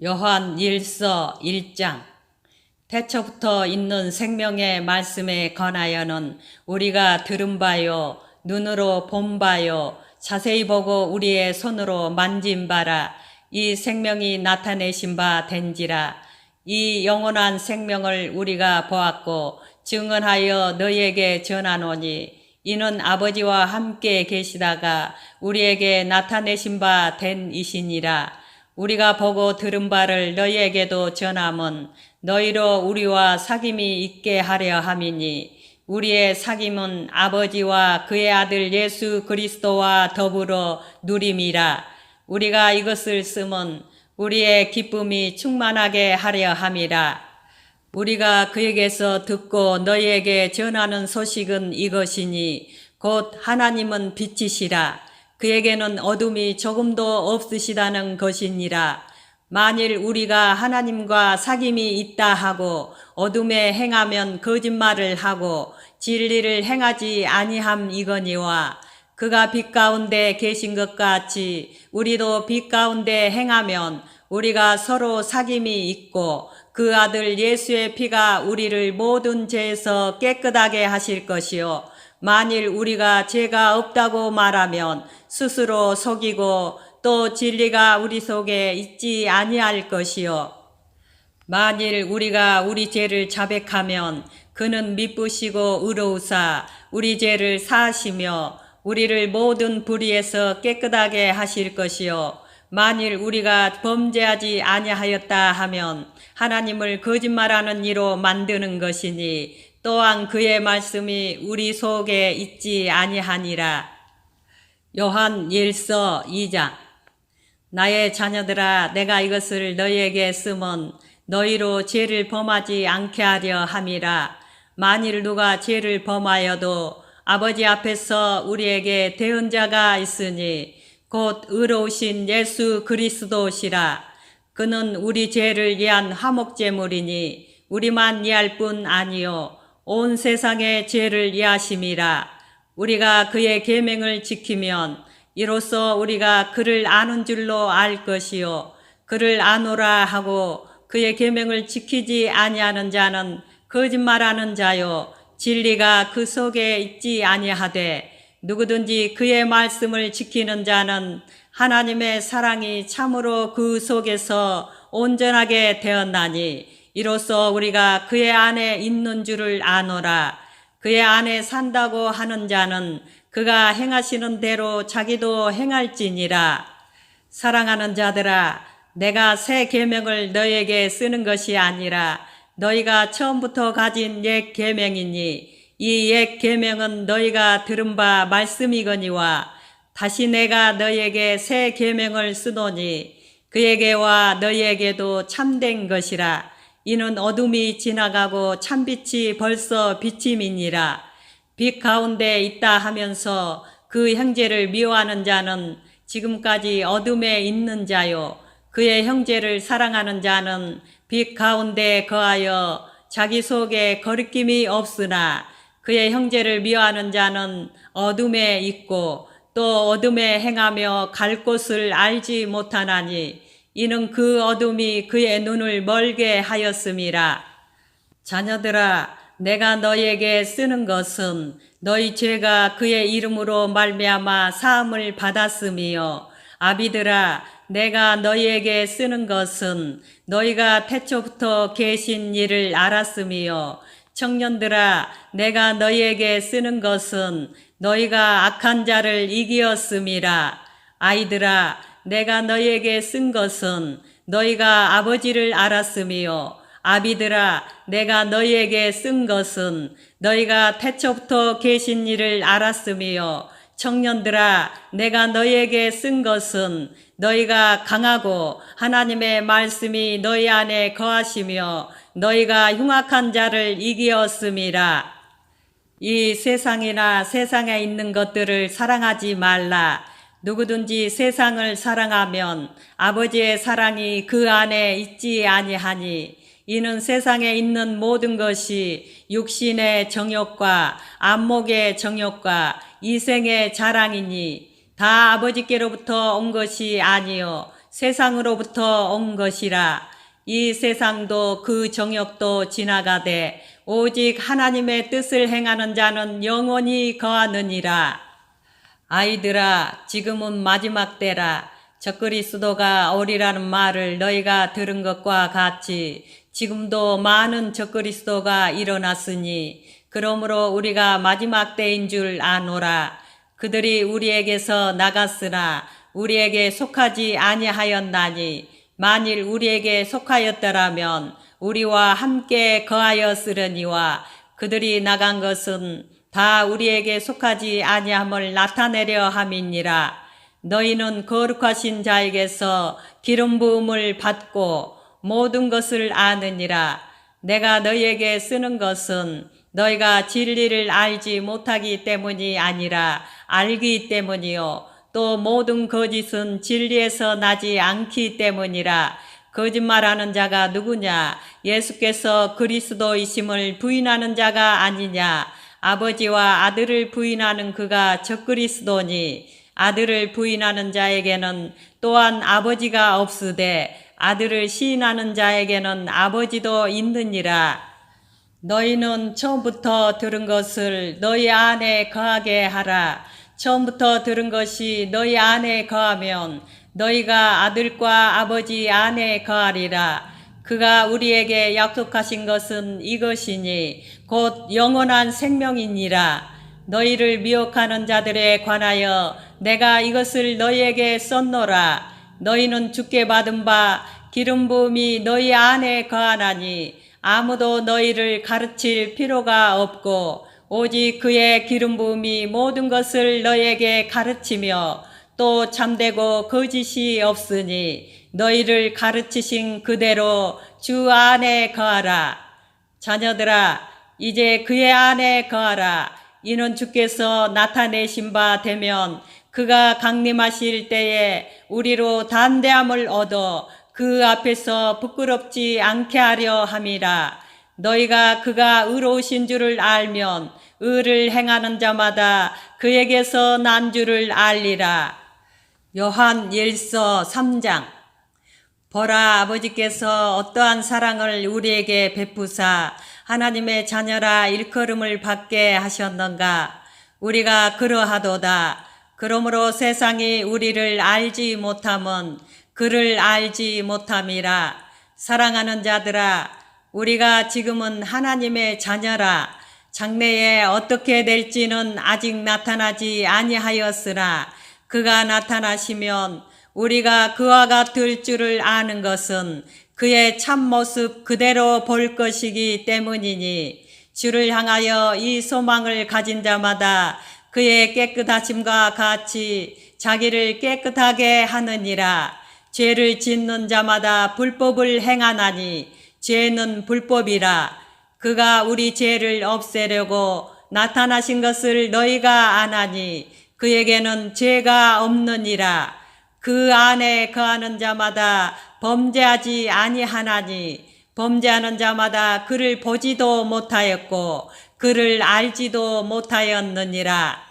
요한 1서 1장. 태초부터 있는 생명의 말씀에 관하여는 우리가 들은 바요, 눈으로 본 바요, 자세히 보고 우리의 손으로 만진 바라. 이 생명이 나타내신 바 된지라. 이 영원한 생명을 우리가 보았고 증언하여 너희에게 전하노니 이는 아버지와 함께 계시다가 우리에게 나타내신 바 된 이시니라. 우리가 보고 들은 바를 너희에게도 전함은 너희로 우리와 사귐이 있게 하려 함이니 우리의 사귐은 아버지와 그의 아들 예수 그리스도와 더불어 누림이라. 우리가 이것을 쓰면 우리의 기쁨이 충만하게 하려 함이라. 우리가 그에게서 듣고 너희에게 전하는 소식은 이것이니 곧 하나님은 빛이시라. 그에게는 어둠이 조금도 없으시다는 것이니라. 만일 우리가 하나님과 사귐이 있다 하고 어둠에 행하면 거짓말을 하고 진리를 행하지 아니함이거니와 그가 빛 가운데 계신 것 같이 우리도 빛 가운데 행하면 우리가 서로 사귐이 있고 그 아들 예수의 피가 우리를 모든 죄에서 깨끗하게 하실 것이요 만일 우리가 죄가 없다고 말하면 스스로 속이고 또 진리가 우리 속에 있지 아니할 것이요 만일 우리가 우리 죄를 자백하면 그는 미쁘시고 의로우사 우리 죄를 사하시며 우리를 모든 불의에서 깨끗하게 하실 것이요 만일 우리가 범죄하지 아니하였다 하면 하나님을 거짓말하는 이로 만드는 것이니 또한 그의 말씀이 우리 속에 있지 아니하니라. 요한 1서 2장. 나의 자녀들아, 내가 이것을 너희에게 쓰면 너희로 죄를 범하지 않게 하려 함이라. 만일 누가 죄를 범하여도 아버지 앞에서 우리에게 대언자가 있으니 곧 의로우신 예수 그리스도시라. 그는 우리 죄를 위한 화목제물이니 우리만 위할 뿐 아니요 온 세상의 죄를 위하심이라. 우리가 그의 계명을 지키면 이로써 우리가 그를 아는 줄로 알 것이요 그를 아노라 하고 그의 계명을 지키지 아니하는 자는 거짓말하는 자요 진리가 그 속에 있지 아니하되 누구든지 그의 말씀을 지키는 자는 하나님의 사랑이 참으로 그 속에서 온전하게 되었나니 이로써 우리가 그의 안에 있는 줄을 아노라. 그의 안에 산다고 하는 자는 그가 행하시는 대로 자기도 행할지니라. 사랑하는 자들아, 내가 새 계명을 너희에게 쓰는 것이 아니라 너희가 처음부터 가진 옛 계명이니 이 옛 계명은 너희가 들은 바 말씀이거니와 다시 내가 너희에게 새 계명을 쓰노니 그에게와 너희에게도 참된 것이라. 이는 어둠이 지나가고 참빛이 벌써 비침이니라. 빛 가운데 있다 하면서 그 형제를 미워하는 자는 지금까지 어둠에 있는 자요 그의 형제를 사랑하는 자는 빛 가운데 거하여 자기 속에 거리낌이 없으나 그의 형제를 미워하는 자는 어둠에 있고 또 어둠에 행하며 갈 곳을 알지 못하나니 이는 그 어둠이 그의 눈을 멀게 하였음이라. 자녀들아, 내가 너희에게 쓰는 것은 너희 죄가 그의 이름으로 말미암아 사함을 받았음이요 아비들아, 내가 너희에게 쓰는 것은 너희가 태초부터 계신 일을 알았음이요 청년들아, 내가 너희에게 쓰는 것은 너희가 악한 자를 이기었음이라. 아이들아, 내가 너희에게 쓴 것은 너희가 아버지를 알았음이요 아비들아, 내가 너희에게 쓴 것은 너희가 태초부터 계신 일을 알았음이요 청년들아, 내가 너희에게 쓴 것은 너희가 강하고 하나님의 말씀이 너희 안에 거하시며 너희가 흉악한 자를 이기었음이라. 이 세상이나 세상에 있는 것들을 사랑하지 말라. 누구든지 세상을 사랑하면 아버지의 사랑이 그 안에 있지 아니하니 이는 세상에 있는 모든 것이 육신의 정욕과 안목의 정욕과 이생의 자랑이니 다 아버지께로부터 온 것이 아니요 세상으로부터 온 것이라. 이 세상도 그 정욕도 지나가되 오직 하나님의 뜻을 행하는 자는 영원히 거하느니라. 아이들아, 지금은 마지막 때라. 적그리스도가 오리라는 말을 너희가 들은 것과 같이 지금도 많은 적그리스도가 일어났으니 그러므로 우리가 마지막 때인 줄 아노라. 그들이 우리에게서 나갔으나 우리에게 속하지 아니하였나니 만일 우리에게 속하였더라면 우리와 함께 거하였으려니와 그들이 나간 것은 다 우리에게 속하지 아니함을 나타내려 함이니라. 너희는 거룩하신 자에게서 기름 부음을 받고 모든 것을 아느니라. 내가 너희에게 쓰는 것은 너희가 진리를 알지 못하기 때문이 아니라 알기 때문이요 또 모든 거짓은 진리에서 나지 않기 때문이라. 거짓말하는 자가 누구냐? 예수께서 그리스도이심을 부인하는 자가 아니냐? 아버지와 아들을 부인하는 그가 적그리스도니 아들을 부인하는 자에게는 또한 아버지가 없으되 아들을 시인하는 자에게는 아버지도 있느니라. 너희는 처음부터 들은 것을 너희 안에 거하게 하라. 처음부터 들은 것이 너희 안에 거하면 너희가 아들과 아버지 안에 거하리라. 그가 우리에게 약속하신 것은 이것이니 곧 영원한 생명이니라. 너희를 미혹하는 자들에 관하여 내가 이것을 너희에게 썼노라. 너희는 주께 받은 바 기름 부음이 너희 안에 거하나니 아무도 너희를 가르칠 필요가 없고 오직 그의 기름 부음이 모든 것을 너희에게 가르치며 또 참되고 거짓이 없으니 너희를 가르치신 그대로 주 안에 거하라. 자녀들아, 이제 그의 안에 거하라. 이는 주께서 나타내신 바 되면 그가 강림하실 때에 우리로 담대함을 얻어 그 앞에서 부끄럽지 않게 하려 함이라. 너희가 그가 의로우신 줄을 알면 의를 행하는 자마다 그에게서 난 줄을 알리라. 요한 1서 3장. 보라, 아버지께서 어떠한 사랑을 우리에게 베푸사 하나님의 자녀라 일컬음을 받게 하셨는가. 우리가 그러하도다. 그러므로 세상이 우리를 알지 못함은 그를 알지 못함이라. 사랑하는 자들아, 우리가 지금은 하나님의 자녀라. 장래에 어떻게 될지는 아직 나타나지 아니하였으나 그가 나타나시면 우리가 그와 같을 줄을 아는 것은 그의 참모습 그대로 볼 것이기 때문이니 주를 향하여 이 소망을 가진 자마다 그의 깨끗하심과 같이 자기를 깨끗하게 하느니라. 죄를 짓는 자마다 불법을 행하나니 죄는 불법이라. 그가 우리 죄를 없애려고 나타나신 것을 너희가 아나니 그에게는 죄가 없느니라. 그 안에 거하는 자마다 범죄하지 아니하나니 범죄하는 자마다 그를 보지도 못하였고 그를 알지도 못하였느니라.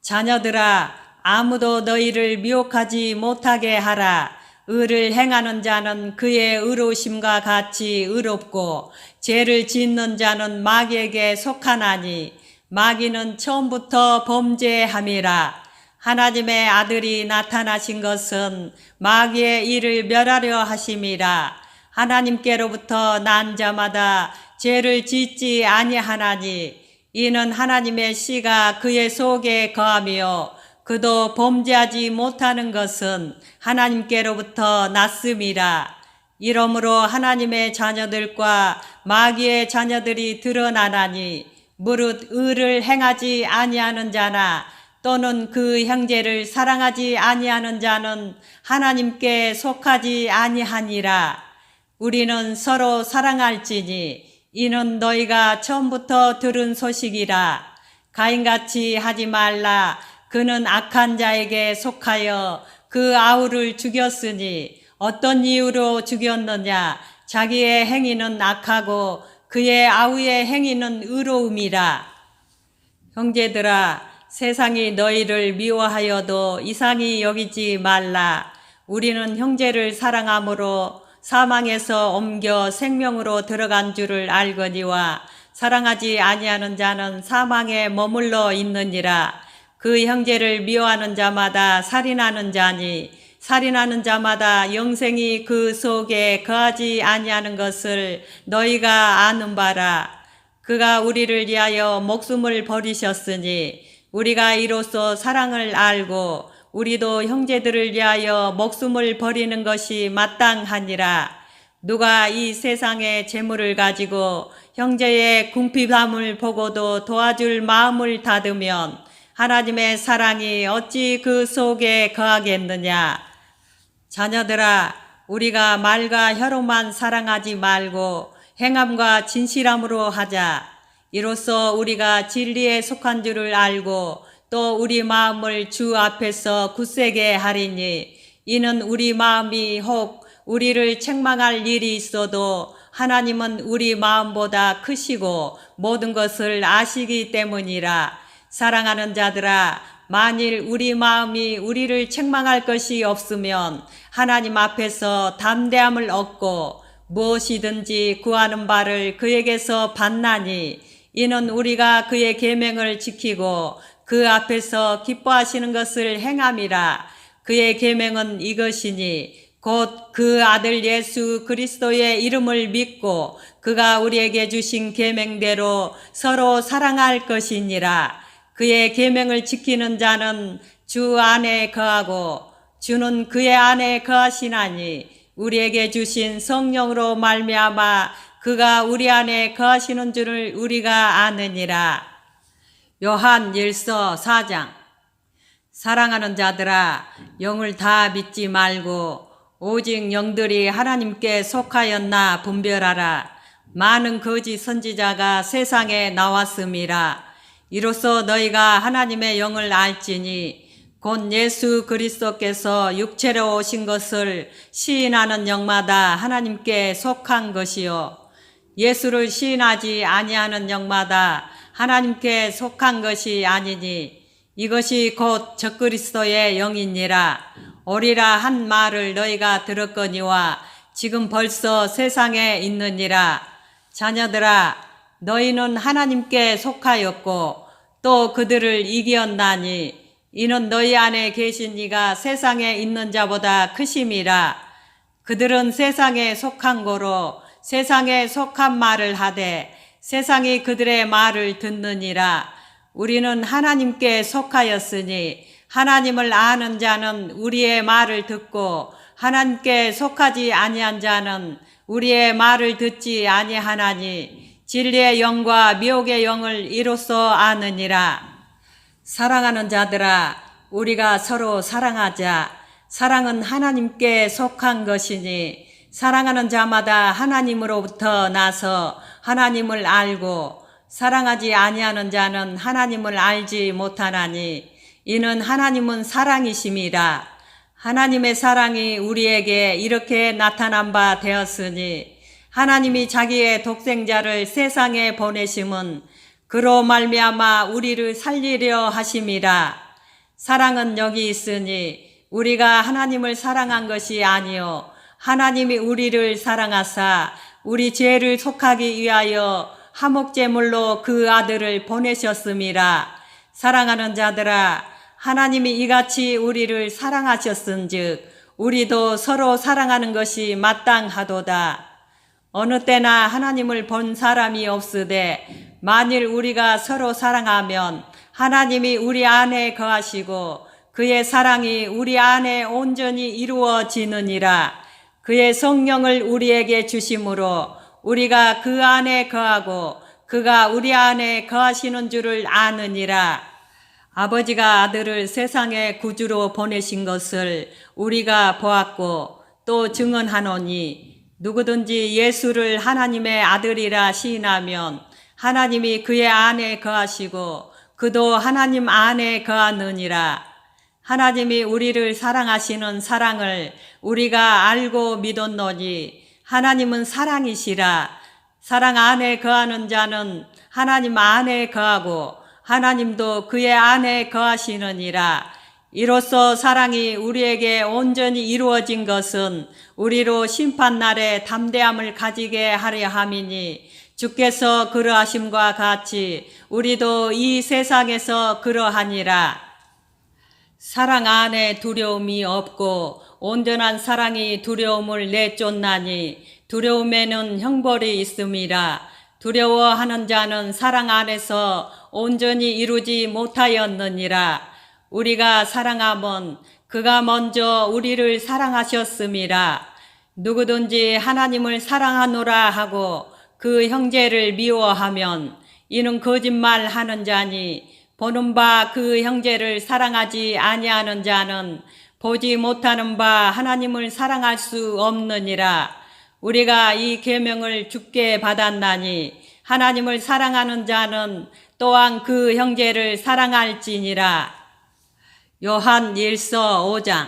자녀들아, 아무도 너희를 미혹하지 못하게 하라. 의를 행하는 자는 그의 의로우심과 같이 의롭고 죄를 짓는 자는 마귀에게 속하나니 마귀는 처음부터 범죄함이라. 하나님의 아들이 나타나신 것은 마귀의 일을 멸하려 하심이라. 하나님께로부터 난 자마다 죄를 짓지 아니하나니 이는 하나님의 씨가 그의 속에 거하며 그도 범죄하지 못하는 것은 하나님께로부터 났음이라. 이러므로 하나님의 자녀들과 마귀의 자녀들이 드러나나니 무릇 의를 행하지 아니하는 자나 또는 그 형제를 사랑하지 아니하는 자는 하나님께 속하지 아니하니라. 우리는 서로 사랑할지니 이는 너희가 처음부터 들은 소식이라. 가인같이 하지 말라. 그는 악한 자에게 속하여 그 아우를 죽였으니 어떤 이유로 죽였느냐? 자기의 행위는 악하고 그의 아우의 행위는 의로움이라. 형제들아, 세상이 너희를 미워하여도 이상히 여기지 말라. 우리는 형제를 사랑함으로 사망에서 옮겨 생명으로 들어간 줄을 알거니와 사랑하지 아니하는 자는 사망에 머물러 있느니라. 그 형제를 미워하는 자마다 살인하는 자니 살인하는 자마다 영생이 그 속에 거하지 아니하는 것을 너희가 아는 바라. 그가 우리를 위하여 목숨을 버리셨으니 우리가 이로써 사랑을 알고 우리도 형제들을 위하여 목숨을 버리는 것이 마땅하니라. 누가 이 세상의 재물을 가지고 형제의 궁핍함을 보고도 도와줄 마음을 닫으면 하나님의 사랑이 어찌 그 속에 거하겠느냐. 자녀들아, 우리가 말과 혀로만 사랑하지 말고 행함과 진실함으로 하자. 이로써 우리가 진리에 속한 줄을 알고 또 우리 마음을 주 앞에서 굳세게 하리니 이는 우리 마음이 혹 우리를 책망할 일이 있어도 하나님은 우리 마음보다 크시고 모든 것을 아시기 때문이라. 사랑하는 자들아, 만일 우리 마음이 우리를 책망할 것이 없으면 하나님 앞에서 담대함을 얻고 무엇이든지 구하는 바를 그에게서 받나니 이는 우리가 그의 계명을 지키고 그 앞에서 기뻐하시는 것을 행함이라. 그의 계명은 이것이니 곧 그 아들 예수 그리스도의 이름을 믿고 그가 우리에게 주신 계명대로 서로 사랑할 것이니라. 그의 계명을 지키는 자는 주 안에 거하고 주는 그의 안에 거하시나니 우리에게 주신 성령으로 말미암아 그가 우리 안에 거하시는 줄을 우리가 아느니라. 요한 1서 4장. 사랑하는 자들아, 영을 다 믿지 말고 오직 영들이 하나님께 속하였나 분별하라. 많은 거짓 선지자가 세상에 나왔음이라. 이로써 너희가 하나님의 영을 알지니 곧 예수 그리스도께서 육체로 오신 것을 시인하는 영마다 하나님께 속한 것이요 예수를 시인하지 아니하는 영마다 하나님께 속한 것이 아니니 이것이 곧 적그리스도의 영이니라. 오리라 한 말을 너희가 들었거니와 지금 벌써 세상에 있느니라. 자녀들아, 너희는 하나님께 속하였고 또 그들을 이기었나니 이는 너희 안에 계신 이가 세상에 있는 자보다 크심이라. 그들은 세상에 속한 고로 세상에 속한 말을 하되 세상이 그들의 말을 듣느니라. 우리는 하나님께 속하였으니 하나님을 아는 자는 우리의 말을 듣고 하나님께 속하지 아니한 자는 우리의 말을 듣지 아니하나니 진리의 영과 미혹의 영을 이로써 아느니라. 사랑하는 자들아, 우리가 서로 사랑하자. 사랑은 하나님께 속한 것이니 사랑하는 자마다 하나님으로부터 나서 하나님을 알고 사랑하지 아니하는 자는 하나님을 알지 못하나니 이는 하나님은 사랑이심이라. 하나님의 사랑이 우리에게 이렇게 나타난 바 되었으니 하나님이 자기의 독생자를 세상에 보내심은 그로 말미암아 우리를 살리려 하심이라. 사랑은 여기 있으니 우리가 하나님을 사랑한 것이 아니요 하나님이 우리를 사랑하사 우리 죄를 속하기 위하여 화목제물로 그 아들을 보내셨음이라. 사랑하는 자들아, 하나님이 이같이 우리를 사랑하셨은즉 우리도 서로 사랑하는 것이 마땅하도다. 어느 때나 하나님을 본 사람이 없으되 만일 우리가 서로 사랑하면 하나님이 우리 안에 거하시고 그의 사랑이 우리 안에 온전히 이루어지느니라. 그의 성령을 우리에게 주심으로 우리가 그 안에 거하고 그가 우리 안에 거하시는 줄을 아느니라. 아버지가 아들을 세상의 구주로 보내신 것을 우리가 보았고 또 증언하노니 누구든지 예수를 하나님의 아들이라 시인하면 하나님이 그의 안에 거하시고 그도 하나님 안에 거하느니라. 하나님이 우리를 사랑하시는 사랑을 우리가 알고 믿었노니 하나님은 사랑이시라. 사랑 안에 거하는 자는 하나님 안에 거하고 하나님도 그의 안에 거하시느니라. 이로써 사랑이 우리에게 온전히 이루어진 것은 우리로 심판날에 담대함을 가지게 하려 함이니 주께서 그러하심과 같이 우리도 이 세상에서 그러하니라. 사랑 안에 두려움이 없고 온전한 사랑이 두려움을 내쫓나니 두려움에는 형벌이 있음이라. 두려워하는 자는 사랑 안에서 온전히 이루지 못하였느니라. 우리가 사랑함은 그가 먼저 우리를 사랑하셨음이라. 누구든지 하나님을 사랑하노라 하고 그 형제를 미워하면 이는 거짓말하는 자니 보는 바 그 형제를 사랑하지 아니하는 자는 보지 못하는 바 하나님을 사랑할 수 없느니라. 우리가 이 계명을 주께 받았나니 하나님을 사랑하는 자는 또한 그 형제를 사랑할지니라. 요한 1서 5장.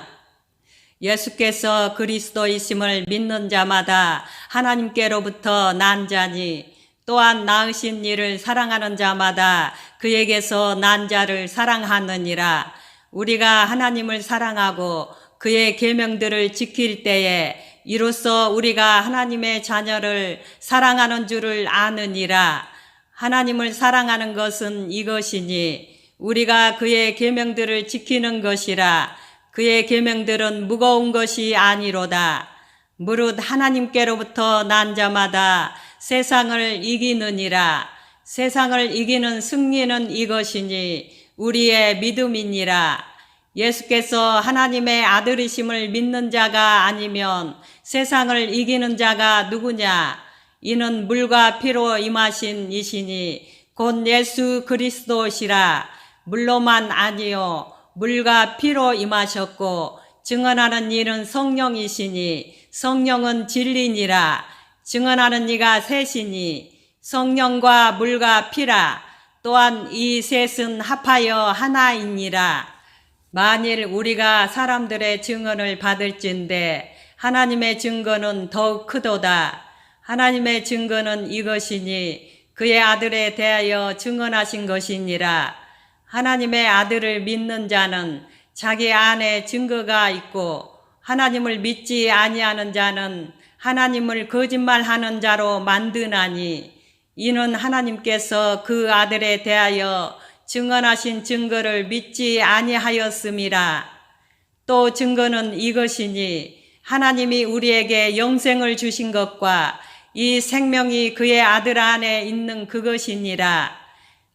예수께서 그리스도이심을 믿는 자마다 하나님께로부터 난 자니 또한 낳으신 이를 사랑하는 자마다 그에게서 난 자를 사랑하느니라. 우리가 하나님을 사랑하고 그의 계명들을 지킬 때에 이로써 우리가 하나님의 자녀를 사랑하는 줄을 아느니라. 하나님을 사랑하는 것은 이것이니 우리가 그의 계명들을 지키는 것이라. 그의 계명들은 무거운 것이 아니로다. 무릇 하나님께로부터 난 자마다 세상을 이기느니라. 세상을 이기는 승리는 이것이니 우리의 믿음이니라. 예수께서 하나님의 아들이심을 믿는 자가 아니면 세상을 이기는 자가 누구냐? 이는 물과 피로 임하신 이시니 곧 예수 그리스도시라. 물로만 아니요 물과 피로 임하셨고 증언하는 이는 성령이시니 성령은 진리니라. 증언하는 이가 셋이니 성령과 물과 피라. 또한 이 셋은 합하여 하나이니라. 만일 우리가 사람들의 증언을 받을진대 하나님의 증거는 더욱 크도다. 하나님의 증거는 이것이니 그의 아들에 대하여 증언하신 것이니라. 하나님의 아들을 믿는 자는 자기 안에 증거가 있고 하나님을 믿지 아니하는 자는 하나님을 거짓말하는 자로 만드나니 이는 하나님께서 그 아들에 대하여 증언하신 증거를 믿지 아니하였음이라. 또 증거는 이것이니 하나님이 우리에게 영생을 주신 것과 이 생명이 그의 아들 안에 있는 그것이니라.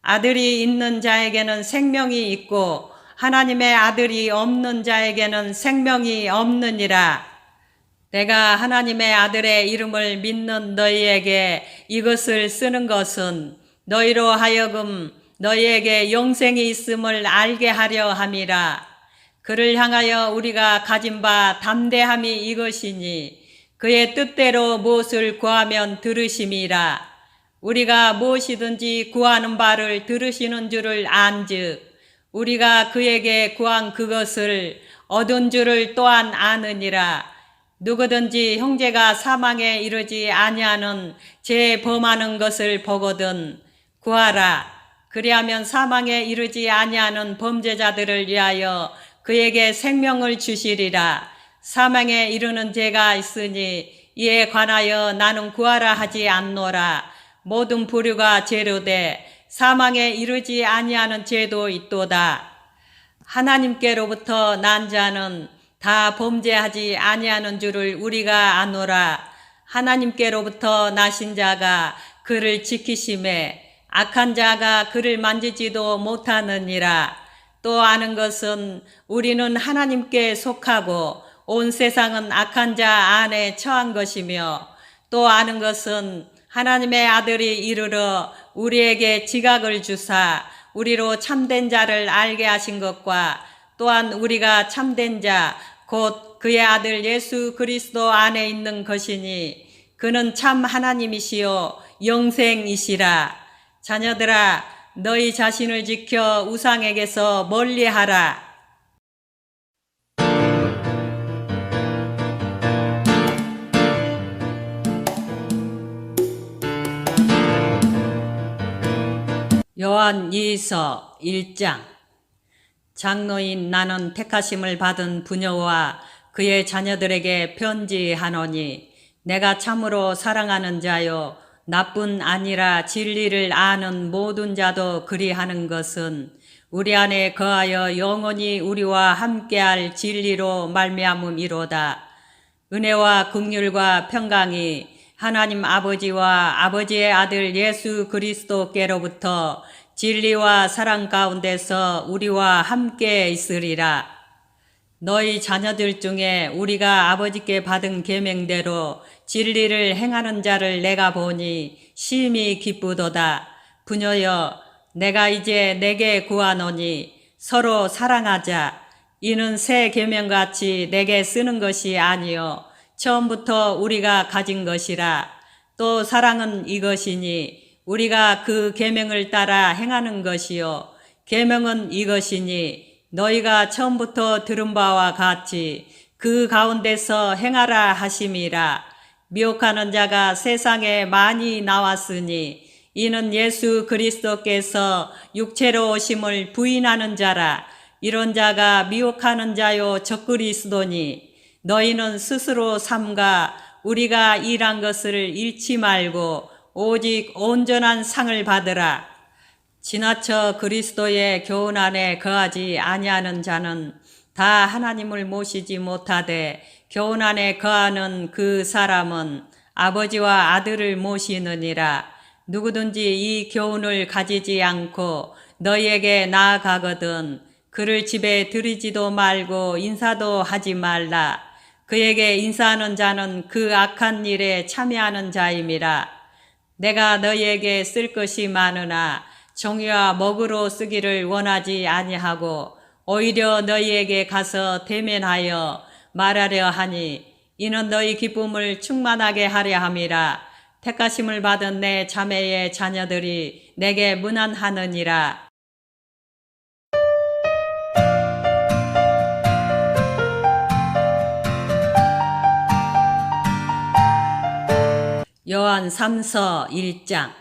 아들이 있는 자에게는 생명이 있고 하나님의 아들이 없는 자에게는 생명이 없느니라. 내가 하나님의 아들의 이름을 믿는 너희에게 이것을 쓰는 것은 너희로 하여금 너희에게 영생이 있음을 알게 하려 함이라. 그를 향하여 우리가 가진 바 담대함이 이것이니 그의 뜻대로 무엇을 구하면 들으심이라. 우리가 무엇이든지 구하는 바를 들으시는 줄을 안즉 우리가 그에게 구한 그것을 얻은 줄을 또한 아느니라. 누구든지 형제가 사망에 이르지 아니하는 죄 범하는 것을 보거든 구하라. 그리하면 사망에 이르지 아니하는 범죄자들을 위하여 그에게 생명을 주시리라. 사망에 이르는 죄가 있으니 이에 관하여 나는 구하라 하지 않노라. 모든 부류가 죄로되 사망에 이르지 아니하는 죄도 있도다. 하나님께로부터 난 자는 다 범죄하지 아니하는 줄을 우리가 아노라. 하나님께로부터 나신 자가 그를 지키심에 악한 자가 그를 만지지도 못하느니라. 또 아는 것은 우리는 하나님께 속하고 온 세상은 악한 자 안에 처한 것이며 또 아는 것은 하나님의 아들이 이르러 우리에게 지각을 주사 우리로 참된 자를 알게 하신 것과 또한 우리가 참된 자 곧 그의 아들 예수 그리스도 안에 있는 것이니 그는 참 하나님이시요 영생이시라. 자녀들아 너희 자신을 지켜 우상에게서 멀리하라. 요한 2서 1장. 장로인 나는 택하심을 받은 부녀와 그의 자녀들에게 편지하노니 내가 참으로 사랑하는 자요 나뿐 아니라 진리를 아는 모든 자도 그리하는 것은 우리 안에 거하여 영원히 우리와 함께할 진리로 말미암음이로다. 은혜와 긍휼과 평강이 하나님 아버지와 아버지의 아들 예수 그리스도께로부터 진리와 사랑 가운데서 우리와 함께 있으리라. 너희 자녀들 중에 우리가 아버지께 받은 계명대로 진리를 행하는 자를 내가 보니 심히 기쁘도다. 부녀여, 내가 이제 내게 구하노니 서로 사랑하자. 이는 새 계명같이 내게 쓰는 것이 아니요 처음부터 우리가 가진 것이라. 또 사랑은 이것이니 우리가 그 계명을 따라 행하는 것이요 계명은 이것이니 너희가 처음부터 들은 바와 같이 그 가운데서 행하라 하심이라. 미혹하는 자가 세상에 많이 나왔으니 이는 예수 그리스도께서 육체로 오심을 부인하는 자라. 이런 자가 미혹하는 자요 적그리스도니 너희는 스스로 삼가 우리가 일한 것을 잃지 말고 오직 온전한 상을 받으라. 지나쳐 그리스도의 교훈 안에 거하지 아니하는 자는 다 하나님을 모시지 못하되 교훈 안에 거하는 그 사람은 아버지와 아들을 모시느니라. 누구든지 이 교훈을 가지지 않고 너희에게 나아가거든 그를 집에 들이지도 말고 인사도 하지 말라. 그에게 인사하는 자는 그 악한 일에 참여하는 자임이라. 내가 너희에게 쓸 것이 많으나 종이와 먹으로 쓰기를 원하지 아니하고 오히려 너희에게 가서 대면하여 말하려 하니 이는 너희 기쁨을 충만하게 하려 함이라. 택하심을 받은 내 자매의 자녀들이 내게 문안하느니라. 요한 3서 1장.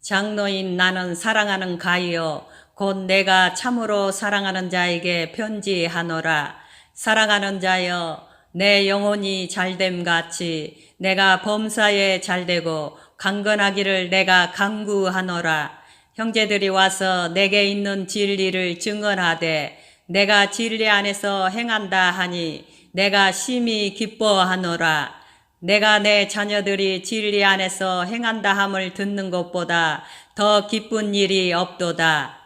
장로인 나는 사랑하는 가이요 곧 내가 참으로 사랑하는 자에게 편지하노라. 사랑하는 자여, 내 영혼이 잘됨 같이 내가 범사에 잘되고 강건하기를 내가 간구하노라. 형제들이 와서 내게 있는 진리를 증언하되 내가 진리 안에서 행한다 하니 내가 심히 기뻐하노라. 내가 내 자녀들이 진리 안에서 행한다 함을 듣는 것보다 더 기쁜 일이 없도다.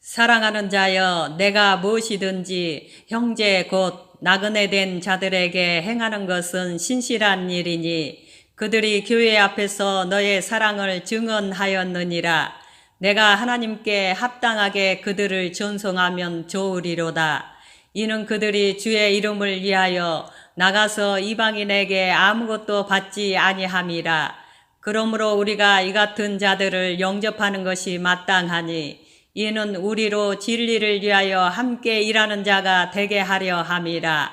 사랑하는 자여, 내가 무엇이든지 형제 곧 나그네 된 자들에게 행하는 것은 신실한 일이니 그들이 교회 앞에서 너의 사랑을 증언하였느니라. 내가 하나님께 합당하게 그들을 존송하면 좋으리로다. 이는 그들이 주의 이름을 위하여 나가서 이방인에게 아무것도 받지 아니함이라. 그러므로 우리가 이 같은 자들을 영접하는 것이 마땅하니 이는 우리로 진리를 위하여 함께 일하는 자가 되게 하려 함이라.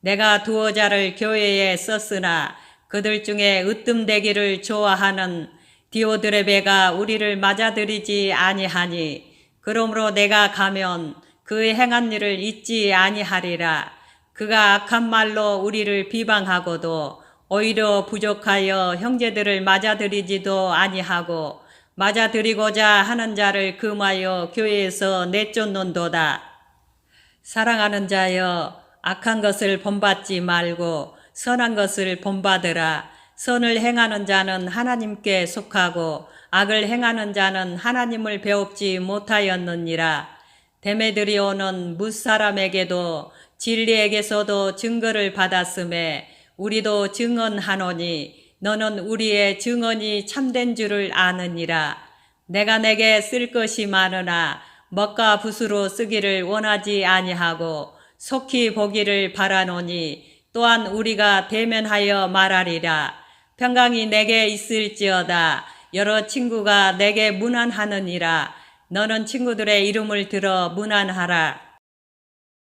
내가 두어 자를 교회에 썼으나 그들 중에 으뜸되기를 좋아하는 디오드레베가 우리를 맞아들이지 아니하니 그러므로 내가 가면 그의 행한 일을 잊지 아니하리라. 그가 악한 말로 우리를 비방하고도 오히려 부족하여 형제들을 맞아들이지도 아니하고 맞아들이고자 하는 자를 금하여 교회에서 내쫓는도다. 사랑하는 자여, 악한 것을 본받지 말고 선한 것을 본받으라. 선을 행하는 자는 하나님께 속하고 악을 행하는 자는 하나님을 배웁지 못하였느니라. 데메드리오는 뭇사람에게도 진리에게서도 증거를 받았음에 우리도 증언하노니 너는 우리의 증언이 참된 줄을 아느니라. 내가 내게 쓸 것이 많으나 먹과 붓으로 쓰기를 원하지 아니하고 속히 보기를 바라노니 또한 우리가 대면하여 말하리라. 평강이 내게 있을지어다. 여러 친구가 내게 문안하느니라. 너는 친구들의 이름을 들어 문안하라.